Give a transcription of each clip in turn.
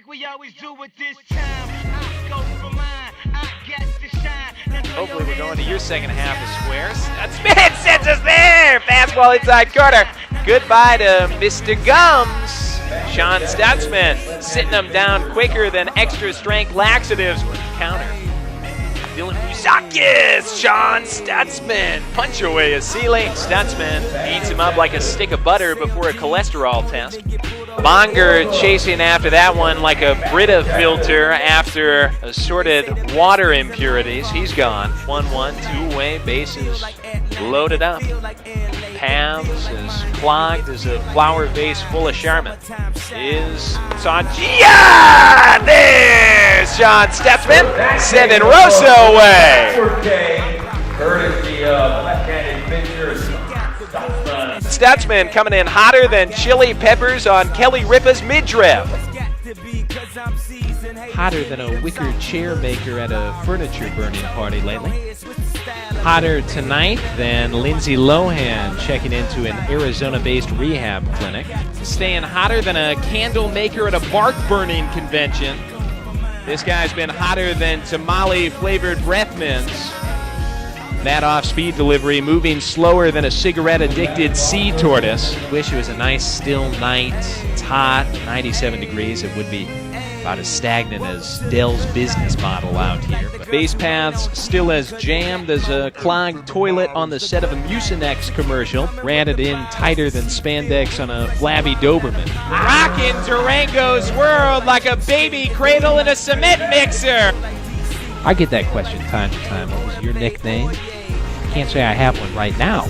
like we always do with this time. I go for mine, I get to shine. Hopefully we're going to your second half of squares. Smith sends us there! Fastball inside corner. Goodbye to Mr. Gums. Sean Stutzman sitting them down quicker than extra strength laxatives would counter. Dylan Buzakis, Sean Stutzman, punch away a ceiling. Stutzman eats him up like a stick of butter before a cholesterol test. Monger chasing after that one like a Brita filter after assorted water impurities. He's gone. 1-1, two-way, bases loaded up. Paths as clogged as a flower vase full of Charmin. Is Sanjia! There's Sean Stutzman sending Rosso away. Stutzman coming in hotter than chili peppers on Kelly Ripa's midriff. Hotter than a wicker chair maker at a furniture burning party lately. Hotter tonight than Lindsay Lohan checking into an Arizona-based rehab clinic. Staying hotter than a candle maker at a bark burning convention. This guy's been hotter than tamale-flavored breath mints. That off-speed delivery moving slower than a cigarette-addicted sea tortoise. Wish it was a nice still night. It's hot, 97 degrees. It would be about as stagnant as Dell's business model out here. But base paths still as jammed as a clogged toilet on the set of a Mucinex commercial. Ran it in tighter than spandex on a flabby Doberman. Rockin' Durango's world like a baby cradle in a cement mixer. I get that question time to time. What was your nickname? Can't say I have one right now.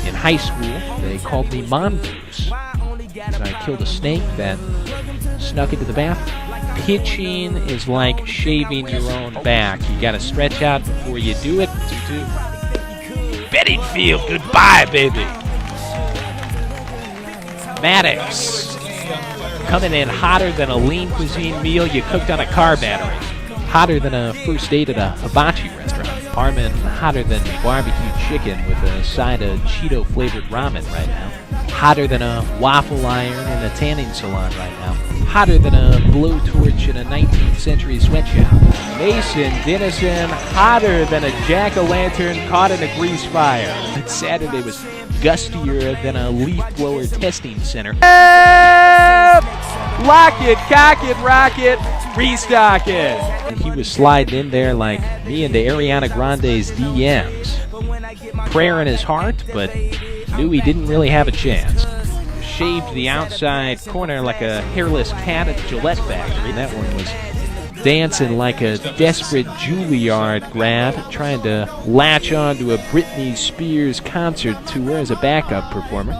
In high school, they called me Mongoose. So I killed a snake that snuck into the bathroom. Pitching is like shaving your own back. You gotta stretch out before you do it. Bettingfield, goodbye, baby. Maddox, coming in hotter than a lean cuisine meal you cooked on a car battery. Hotter than a first date at a hibachi restaurant. Harmon, hotter than barbecue chicken with a side of Cheeto-flavored ramen right now. Hotter than a waffle iron in a tanning salon right now. Hotter than a blowtorch in a 19th century sweatshop. Mason Dennison, hotter than a jack-o'-lantern caught in a grease fire. Saturday was gustier than a leaf blower testing center. Lock it, cock it, rock it, restock it. He was sliding in there like me into Ariana Grande's DMs. Prayer in his heart, but knew he didn't really have a chance. Shaved the outside corner like a hairless cat at the Gillette factory. That one was dancing like a desperate Juilliard grad trying to latch on to a Britney Spears concert tour as a backup performer.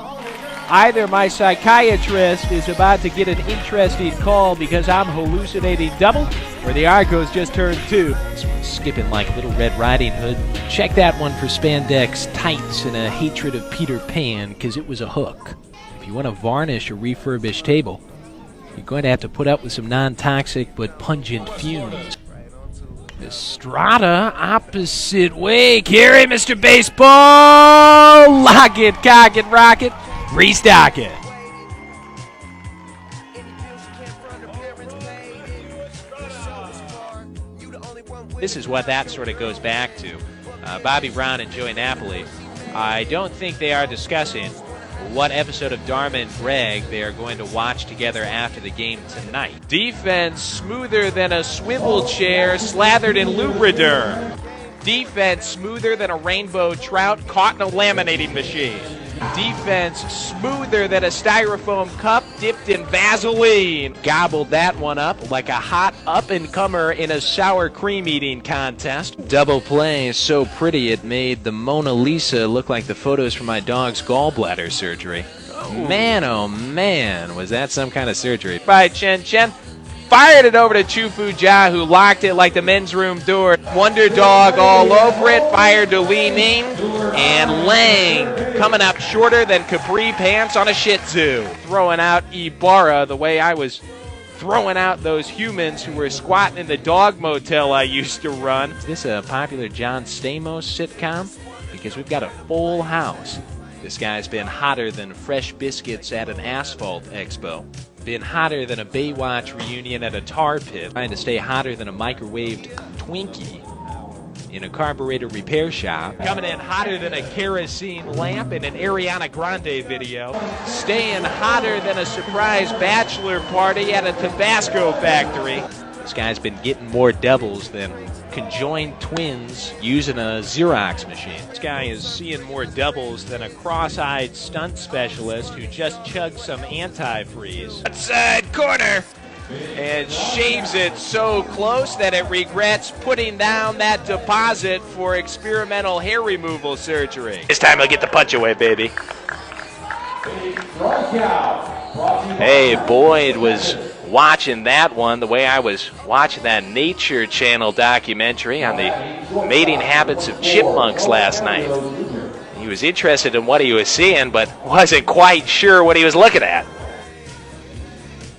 Either my psychiatrist is about to get an interesting call because I'm hallucinating double, or the Argos just turned 2. Skipping like Little Red Riding Hood. Check that one for spandex tights and a hatred of Peter Pan, because it was a hook. If you want to varnish a refurbished table, you're going to have to put up with some non-toxic but pungent fumes. Estrada, opposite way. Carry, Mr. Baseball! Lock it, cock it, rock it. Restock it. This is what that sort of goes back to. Bobby Brown and Joey Napoli. I don't think they are discussing what episode of Dharma and Greg they are going to watch together after the game tonight. Defense smoother than a swivel chair slathered in lubridur. Defense smoother than a rainbow trout caught in a laminating machine. Defense smoother than a styrofoam cup dipped in Vaseline. Gobbled that one up like a hot up-and-comer in a sour cream eating contest. Double play so pretty it made the Mona Lisa look like the photos from my dog's gallbladder surgery. Man, oh man, was that some kind of surgery. By Chen Chen. Fired it over to Chufu Jia, who locked it like the men's room door. Wonder Dog all over it. Fired to Li Ning. And Lang coming up shorter than capri pants on a Shih Tzu. Throwing out Ibarra the way I was throwing out those humans who were squatting in the dog motel I used to run. Is this a popular John Stamos sitcom? Because we've got a full house. This guy's been hotter than fresh biscuits at an asphalt expo. been hotter than a Baywatch reunion at a tar pit, trying to stay hotter than a microwaved Twinkie in a carburetor repair shop, coming in hotter than a kerosene lamp in an Ariana Grande video, staying hotter than a surprise bachelor party at a Tabasco factory. This guy's been getting more doubles than conjoined twins using a Xerox machine. This guy is seeing more doubles than a cross-eyed stunt specialist who just chugged some antifreeze. Outside corner! And shaves it so close that it regrets putting down that deposit for experimental hair removal surgery. This time he'll get the punch away, baby. Hey, Boyd was watching that one the way I was watching that Nature Channel documentary on the mating habits of chipmunks last night. He was interested in what he was seeing, but wasn't quite sure what he was looking at.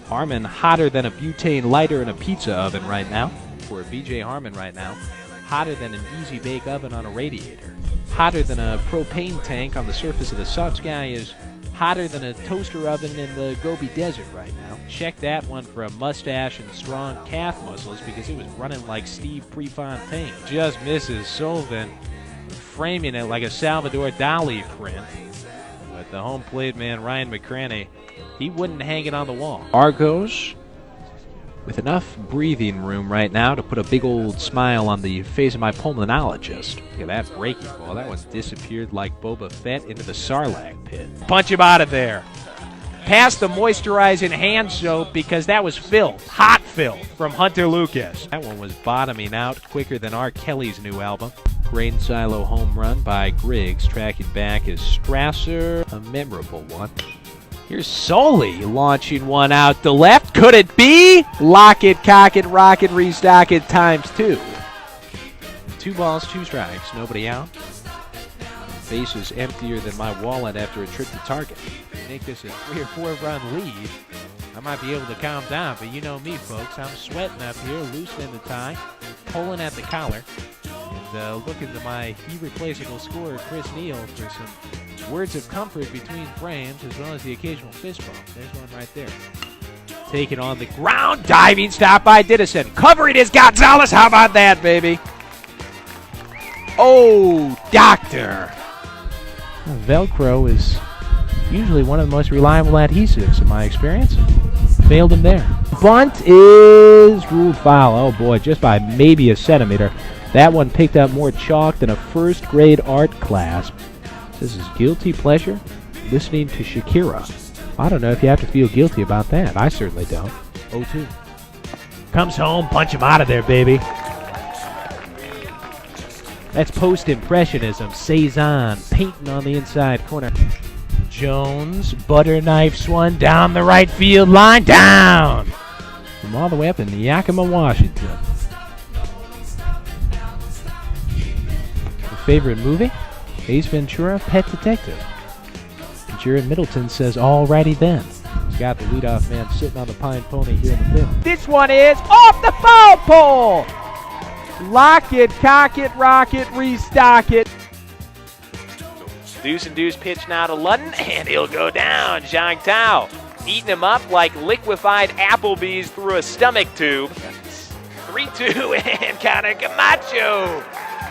Harmon hotter than a butane lighter in a pizza oven right now. For BJ Harmon right now, hotter than an easy bake oven on a radiator. Hotter than a propane tank on the surface of the sun. This guy is hotter than a toaster oven in the Gobi Desert right now. Check that one for a mustache and strong calf muscles because it was running like Steve Prefontaine. Just misses Sullivan, framing it like a Salvador Dali print. But the home plate man, Ryan McCraney, he wouldn't hang it on the wall. Argos with enough breathing room right now to put a big old smile on the face of my pulmonologist. Look at that breaking ball. That one disappeared like Boba Fett into the Sarlacc pit. Punch him out of there. Past the moisturizing hand soap because that was filth. Hot filth from Hunter Lucas. That one was bottoming out quicker than R. Kelly's new album. Grain silo home run by Griggs, tracking back his Strasser. A memorable one. Here's Soley launching one out to left. Could it be? Lock it, cock it, rock it, restock it ×2. 2 balls, 2 strikes, nobody out. Base is emptier than my wallet after a trip to Target. Make this a 3 or 4 run lead. I might be able to calm down, but you know me, folks. I'm sweating up here, loosening the tie, pulling at the collar, and looking to my irreplaceable scorer, Chris Neal, for some words of comfort between frames, as well as the occasional fist bump. There's one right there. Taken on the ground, diving stop by Didison. Covering his Gonzalez. How about that, baby? Oh, doctor. Velcro is usually one of the most reliable adhesives in my experience. Failed him there. Bunt is ruled foul. Oh boy, just by maybe a centimeter. That one picked up more chalk than a first grade art class. This is guilty pleasure listening to Shakira. I don't know if you have to feel guilty about that. I certainly don't. 0-2. Comes home, punch him out of there, baby. That's post-impressionism. Cezanne painting on the inside corner. Jones butter knifes one down the right field line. Down! From all the way up in Yakima, Washington. Your favorite movie? Ace Ventura, Pet Detective. Jared Middleton says, alrighty then. He's got the leadoff man sitting on the pine pony here in the fifth. This one is off the foul pole! Lock it, cock it, rock it, restock it. Deuce and Deuce pitch now to Ludden, and he'll go down. Zhang Tao eating him up like liquefied Applebee's through a stomach tube. 3-2, and Connor Camacho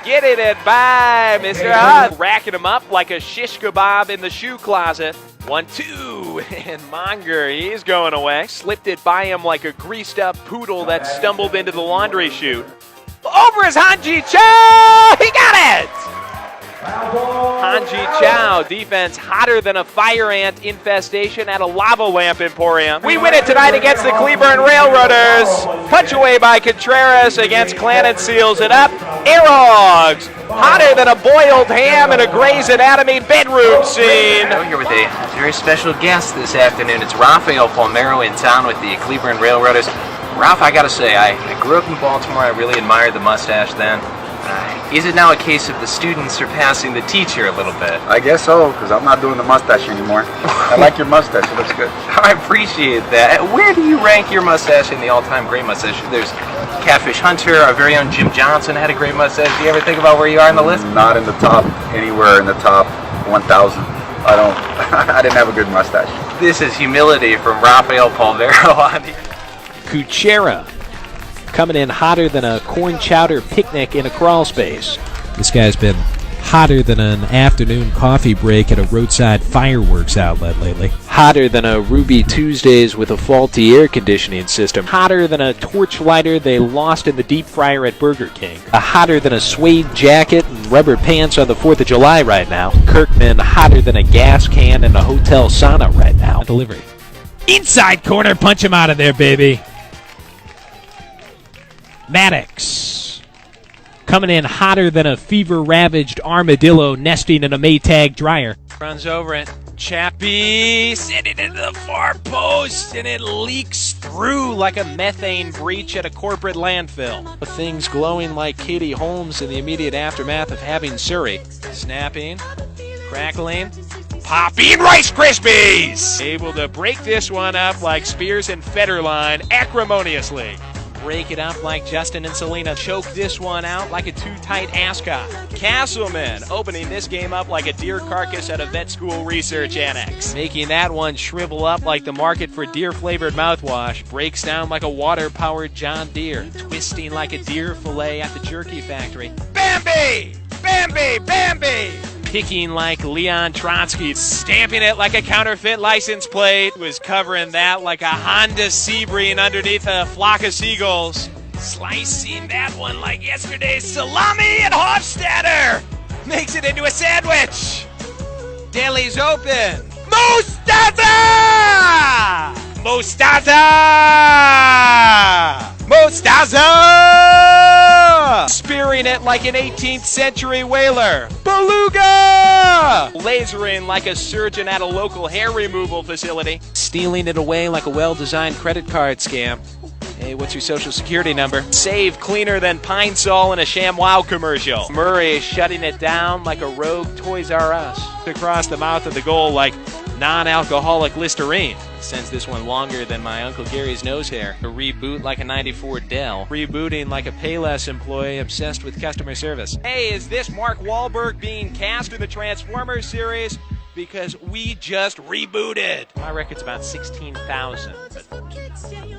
getting it by Mr. Hutt. Racking him up like a shish kebab in the shoe closet. 1-2, and Monger, he's going away. Slipped it by him like a greased up poodle that stumbled into the laundry chute. Over is Hanji Chow! He got it! Hanji Chow, defense hotter than a fire ant infestation at a lava lamp emporium. We win it tonight against the Cleburne Railroaders. Punch away by Contreras against Clannon seals it up. Aerogs, hotter than a boiled ham in a Grey's Anatomy bedroom scene. We're here with a very special guest this afternoon. It's Rafael Palmeiro in town with the Cleburne Railroaders. Ralph, I gotta say, I grew up in Baltimore. I really admired the mustache then. Is it now a case of the student surpassing the teacher a little bit? I guess so, because I'm not doing the mustache anymore. I like your mustache. It looks good. I appreciate that. Where do you rank your mustache in the all-time great mustache? There's Catfish Hunter, our very own Jim Johnson had a great mustache. Do you ever think about where you are on the list? Not in the top, anywhere in the top 1,000. I didn't have a good mustache. This is humility from Rafael Palmero on the Kuchera coming in hotter than a corn chowder picnic in a crawl space. This guy's been hotter than an afternoon coffee break at a roadside fireworks outlet lately. Hotter than a Ruby Tuesdays with a faulty air conditioning system. Hotter than a torch lighter they lost in the deep fryer at Burger King. Hotter than a suede jacket and rubber pants on the 4th of July right now. Kirkman hotter than a gas can in a hotel sauna right now. Delivery. Inside corner, punch him out of there, baby. Maddox. Coming in hotter than a fever-ravaged armadillo nesting in a Maytag dryer. Runs over it. Chappie sitting into the far post, and it leaks through like a methane breach at a corporate landfill. The thing's glowing like Katie Holmes in the immediate aftermath of having Surrey. Snapping, crackling, popping Rice Krispies! Able to break this one up like Spears and Federline acrimoniously. Break it up like Justin and Selena. Choke this one out like a too-tight ascot. Castleman opening this game up like a deer carcass at a vet school research annex. Making that one shrivel up like the market for deer-flavored mouthwash. Breaks down like a water-powered John Deere. Twisting like a deer fillet at the jerky factory. Bambi! Bambi! Bambi! Picking like Leon Trotsky, stamping it like a counterfeit license plate, was covering that like a Honda Sebring underneath a flock of seagulls. Slicing that one like yesterday's salami and Hofstadter, makes it into a sandwich. Deli's open. Mostaza! Mostaza! Mostaza! Spearing it like an 18th century whaler. Beluga! Lasering like a surgeon at a local hair removal facility. Stealing it away like a well-designed credit card scam. Hey, what's your social security number? Save cleaner than Pine Sol in a ShamWow commercial. Murray shutting it down like a rogue Toys R Us. Across the mouth of the goal like non-alcoholic Listerine. Sends this one longer than my Uncle Gary's nose hair. A reboot like a 94 Dell. Rebooting like a Payless employee obsessed with customer service. Hey, is this Mark Wahlberg being cast in the Transformers series? Because we just rebooted. My record's about 16,000. But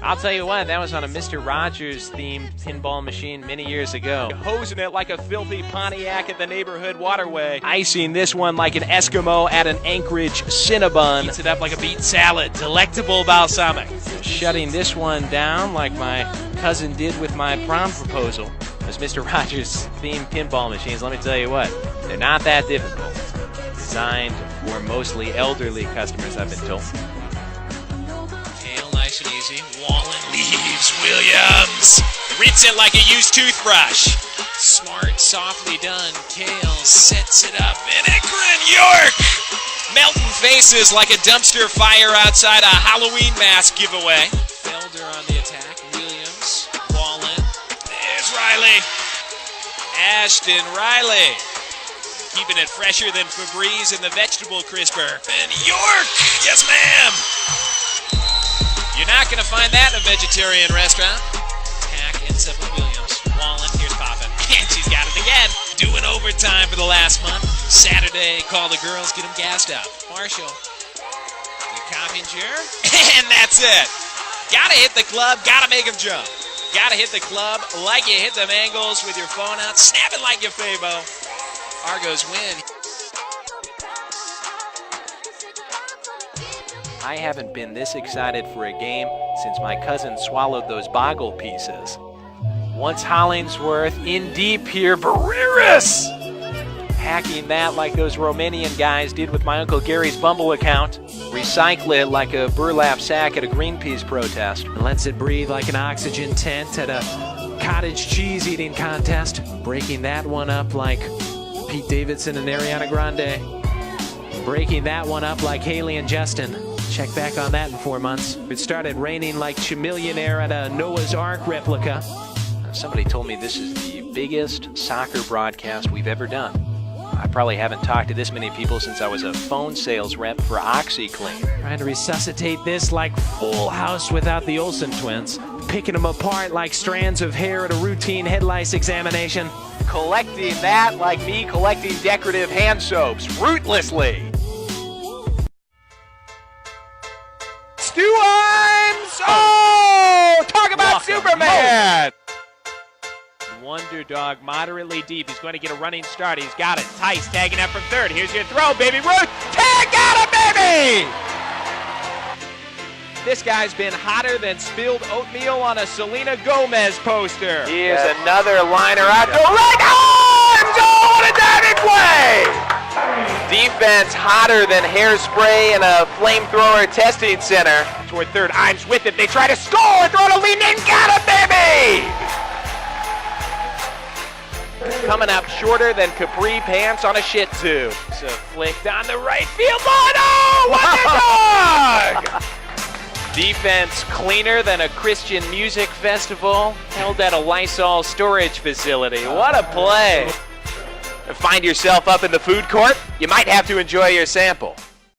I'll tell you what, that was on a Mr. Rogers themed pinball machine many years ago. Hosing it like a filthy Pontiac at the neighborhood waterway. Icing this one like an Eskimo at an Anchorage Cinnabon. Eats it up like a beet salad. Delectable balsamic. Shutting this one down like my cousin did with my prom proposal. Those Mr. Rogers themed pinball machines, let me tell you what, they're not that difficult. Designed for mostly elderly customers, I've been told. Hale, nice and easy. Wallen leaves Williams. Rinse it like a used toothbrush. Smart, softly done. Kale sets it up. And Ikran York! Melting faces like a dumpster fire outside a Halloween mask giveaway. Felder on the attack. Williams. Wallen. There's Riley. Ashton Riley. Keeping it fresher than Febreze and the vegetable crisper. And York! Yes, ma'am! You're not going to find that in a vegetarian restaurant. Tack ends up with Williams. Wallen, here's Poppin. And she's got it again. Doing overtime for the last month. Saturday, call the girls, get them gassed up. Marshall. The Coppinger. And that's it. Gotta hit the club, gotta make them jump. Gotta hit the club like you hit them angles with your phone out. Snap it like you Fabo. Argos win. I haven't been this excited for a game since my cousin swallowed those boggle pieces. Once Hollingsworth, in deep here, Barreras! Hacking that like those Romanian guys did with my Uncle Gary's Bumble account. Recycle it like a burlap sack at a Greenpeace protest. Lets it breathe like an oxygen tent at a cottage cheese eating contest. Breaking that one up like Pete Davidson and Ariana Grande. Breaking that one up like Haley and Justin. Check back on that in 4 months. It started raining like Chamillionaire at a Noah's Ark replica. Somebody told me this is the biggest soccer broadcast we've ever done. I probably haven't talked to this many people since I was a phone sales rep for OxyClean. Trying to resuscitate this like Full House without the Olsen twins. Picking them apart like strands of hair at a routine head lice examination. Collecting that like me collecting decorative hand soaps, rootlessly. dog moderately deep. He's going to get a running start. He's got it. Tice tagging up from third. Here's your throw, baby. Ruth, tag, got it, baby! This guy's been hotter than spilled oatmeal on a Selena Gomez poster. Here's another liner out to right arms! Oh, what a diving play! Defense hotter than hairspray in a flamethrower testing center. Toward third, Imes with it. They try to score. Throw to lean in. Got it, baby! Coming up shorter than capri pants on a Shih Tzu. So flicked on the right field line. Oh, what the dog! Defense cleaner than a Christian music festival held at a Lysol storage facility. What a play! Find yourself up in the food court? You might have to enjoy your sample.